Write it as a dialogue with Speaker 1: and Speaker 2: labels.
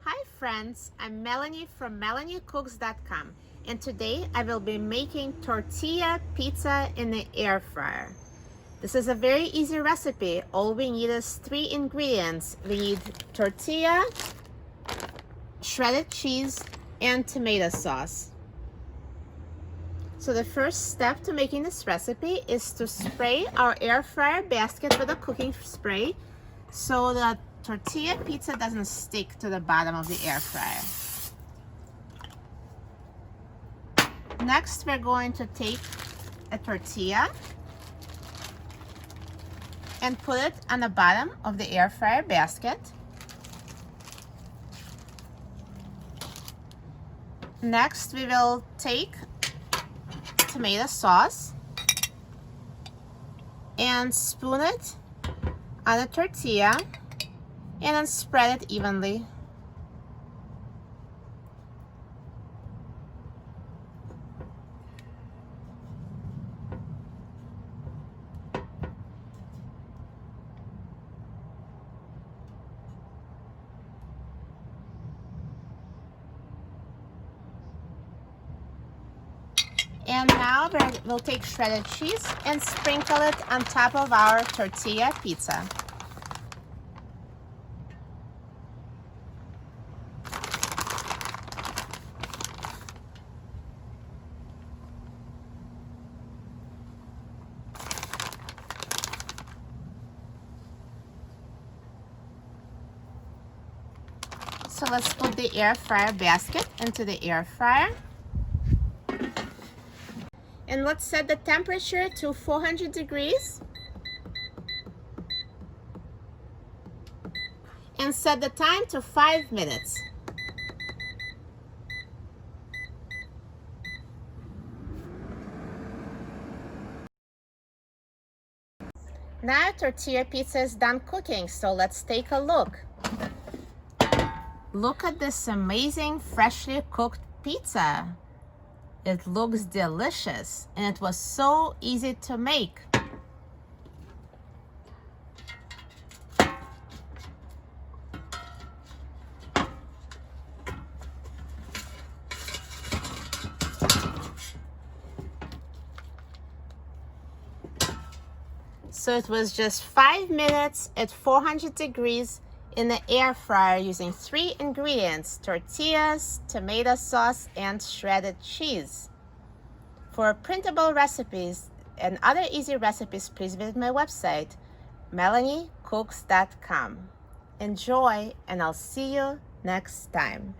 Speaker 1: Hi friends, I'm Melanie from melaniecooks.com, and today I will be making tortilla pizza in the air fryer. This is a very easy recipe. All we need is 3 ingredients. We need tortilla, shredded cheese, and tomato sauce. So the first step to making this recipe is to spray our air fryer basket with a cooking spray so the tortilla pizza doesn't stick to the bottom of the air fryer. Next, we're going to take a tortilla and put it on the bottom of the air fryer basket. Next, we will take tomato sauce and spoon it on the tortilla and then spread it evenly. And now we'll take shredded cheese and sprinkle it on top of our tortilla pizza. So let's put the air fryer basket into the air fryer. And let's set the temperature to 400 degrees. And set the time to 5 minutes. Now tortilla pizza is done cooking, so let's take a look. Look at this amazing freshly cooked pizza. It looks delicious and it was so easy to make. So it was just 5 minutes at 400 degrees in the air fryer using 3 ingredients: tortillas, tomato sauce, and shredded cheese. For printable recipes and other easy recipes, please visit my website, melaniecooks.com. Enjoy, and I'll see you next time.